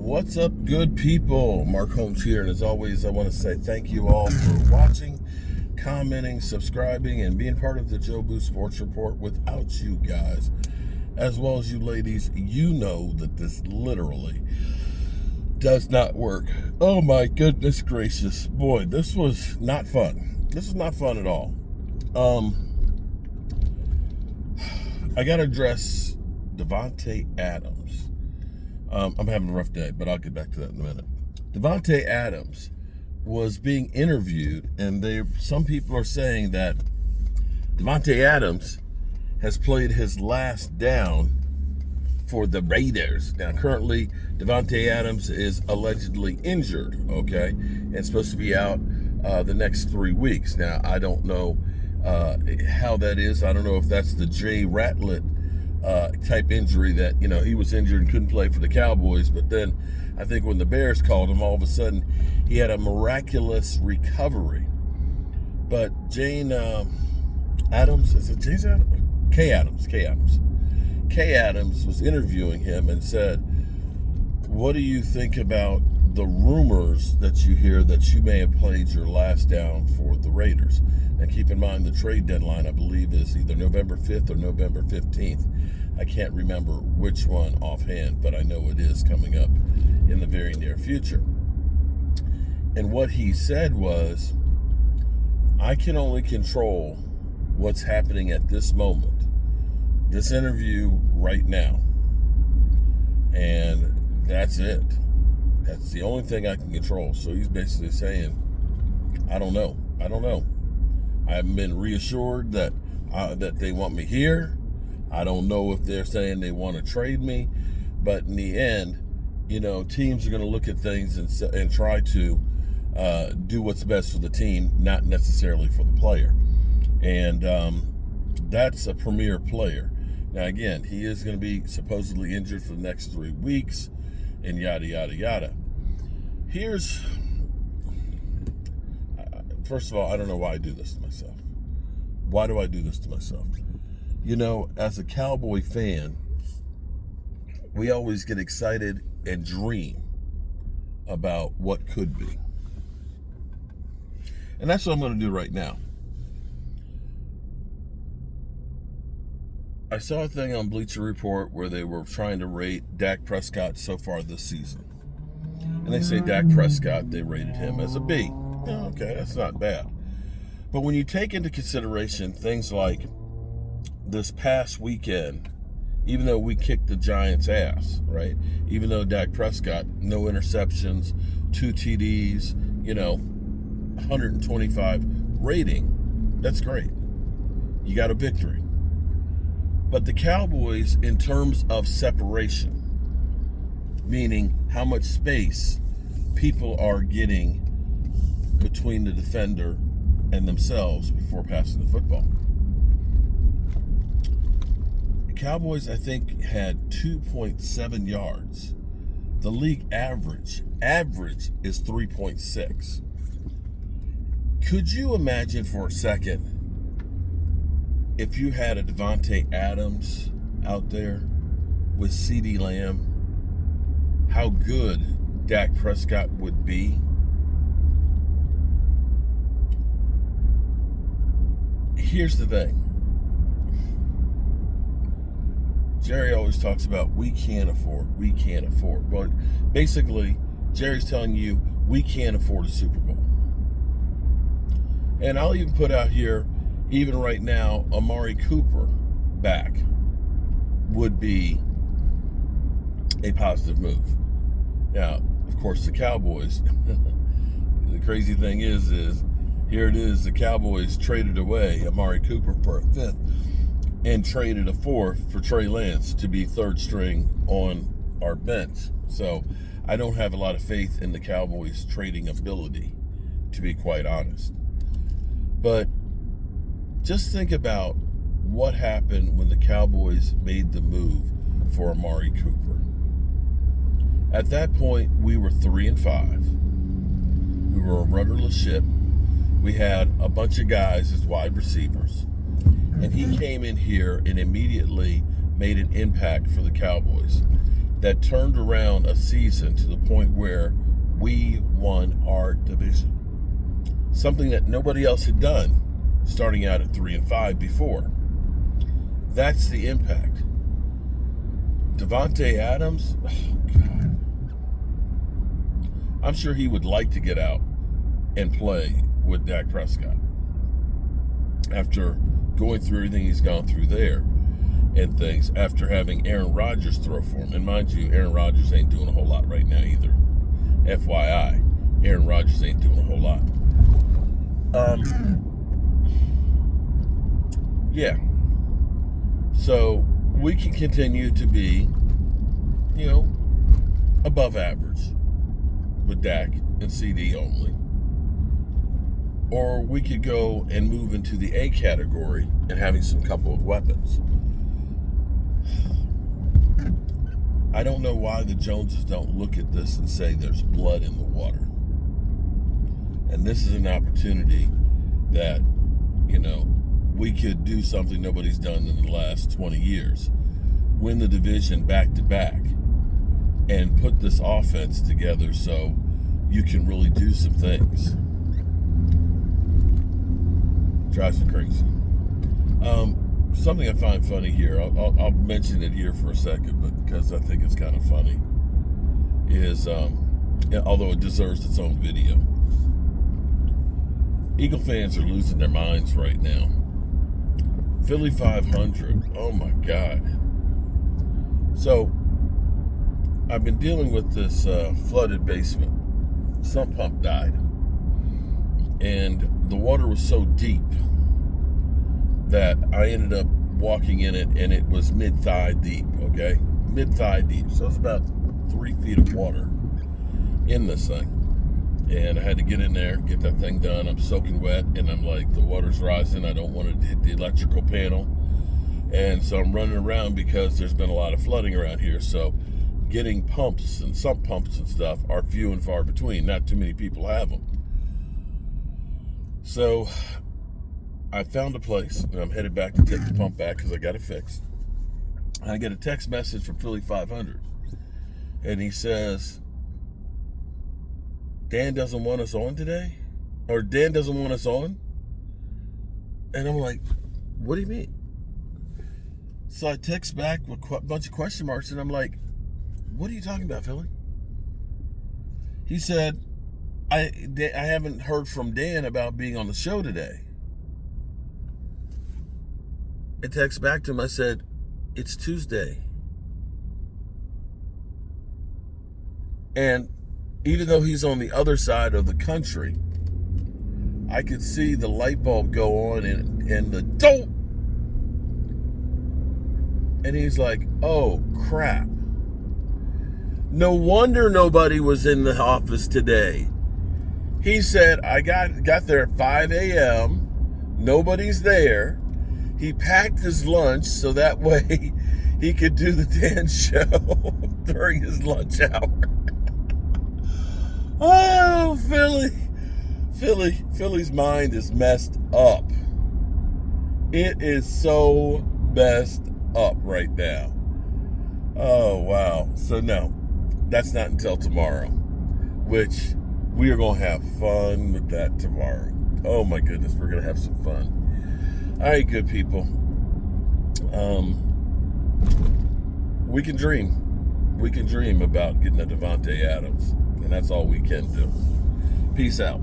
What's up, good people? Mark Holmes here, and as always, I want to say thank you all for watching, commenting, subscribing, and being part of the Joe Boo Sports Report. Without you guys, as well as you ladies, you know that this literally does not work. Oh my goodness gracious. Boy, this was not fun. This is not fun at all. I got to address Davante Adams. I'm having a rough day, but I'll get back to that in a minute. Davante Adams was being interviewed, and some people are saying that Davante Adams has played his last down for the Raiders. Now, currently, Davante Adams is allegedly injured, okay, and supposed to be out the next 3 weeks. Now, I don't know how that is. I don't know if that's the Jay Ratlitt type injury that, he was injured and couldn't play for the Cowboys. But then I think when the Bears called him, all of a sudden he had a miraculous recovery. But Adams, is it James Adams? K Adams was interviewing him and said, what do you think about the rumors that you hear that you may have played your last down for the Raiders? Now keep in mind the trade deadline, I believe, is either November 5th or November 15th. I can't remember which one offhand, but I know it is coming up in the very near future. And what he said was, I can only control what's happening at this moment, this interview right now. And that's it. That's the only thing I can control. So he's basically saying, I don't know. I haven't been reassured that they want me here. I don't know if they're saying they want to trade me. But in the end, teams are going to look at things and try to do what's best for the team, not necessarily for the player. And that's a premier player. Now, again, he is going to be supposedly injured for the next 3 weeks and yada, yada, yada. First of all, I don't know why I do this to myself. Why do I do this to myself? As a Cowboy fan, we always get excited and dream about what could be. And that's what I'm going to do right now. I saw a thing on Bleacher Report where they were trying to rate Dak Prescott so far this season. And they say Dak Prescott, they rated him as a B. Yeah, okay, that's not bad. But when you take into consideration things like this past weekend, even though we kicked the Giants' ass, right? Even though Dak Prescott, no interceptions, 2 TDs, 125 rating, that's great. You got a victory. But the Cowboys, in terms of separation, meaning how much space people are getting between the defender and themselves before passing the football. The Cowboys, I think, had 2.7 yards. The league average is 3.6. Could you imagine for a second if you had a Davante Adams out there with CeeDee Lamb, how good Dak Prescott would be? Here's the thing. Jerry always talks about we can't afford. But basically, Jerry's telling you we can't afford a Super Bowl. And I'll even put out here, even right now, Amari Cooper back would be a positive move. Now, of course, the Cowboys, the crazy thing is here it is, the Cowboys traded away Amari Cooper for a 5th and traded a 4th for Trey Lance to be 3rd string on our bench. So I don't have a lot of faith in the Cowboys' trading ability, to be quite honest. But just think about what happened when the Cowboys made the move for Amari Cooper. At that point, we were 3-5. We were a rudderless ship. We had a bunch of guys as wide receivers. And he came in here and immediately made an impact for the Cowboys. that turned around a season to the point where we won our division. Something that nobody else had done, starting out at 3-5 before. That's the impact. Davante Adams, oh God. I'm sure he would like to get out and play with Dak Prescott after going through everything he's gone through there and things, after having Aaron Rodgers throw for him. And mind you, Aaron Rodgers ain't doing a whole lot right now either. FYI, Aaron Rodgers ain't doing a whole lot. Yeah. So we can continue to be, above average with Dak and CD only. Or we could go and move into the A category and having some couple of weapons. I don't know why the Joneses don't look at this and say there's blood in the water. And this is an opportunity that, we could do something nobody's done in the last 20 years. Win the division back to back and put this offense together so you can really do some things. Drives me crazy. Something I find funny here, I'll mention it here for a second, but because I think it's kind of funny, is, although it deserves its own video, Eagle fans are losing their minds right now. Philly 500, oh my God. So, I've been dealing with this flooded basement. Sump pump died. And the water was so deep that I ended up walking in it, and it was mid-thigh deep, okay? Mid-thigh deep. So it's about 3 feet of water in this thing. And I had to get in there, get that thing done. I'm soaking wet, and I'm like, the water's rising. I don't want to hit the electrical panel. And so I'm running around because there's been a lot of flooding around here. So getting pumps and sump pumps and stuff are few and far between. Not too many people have them. So I found a place, and I'm headed back to take the pump back because I got it fixed. And I get a text message from Philly 500. And he says, Dan doesn't want us on today? Or Dan doesn't want us on? And I'm like, what do you mean? So I text back with a bunch of question marks, and I'm like, what are you talking about, Philly? He said, I haven't heard from Dan about being on the show today. I text back to him, I said, it's Tuesday. And even though he's on the other side of the country, I could see the light bulb go on and the dope. And he's like, oh, crap. No wonder nobody was in the office today. He said, I got there at 5 a.m. Nobody's there. He packed his lunch so that way he could do the Dan show during his lunch hour. Oh, Philly's mind is messed up. It is so messed up right now. Oh, wow. So no, that's not until tomorrow, which we are going to have fun with that tomorrow. Oh my goodness, we're going to have some fun. All right, good people. We can dream. We can dream about getting a Davante Adams, and that's all we can do. Peace out.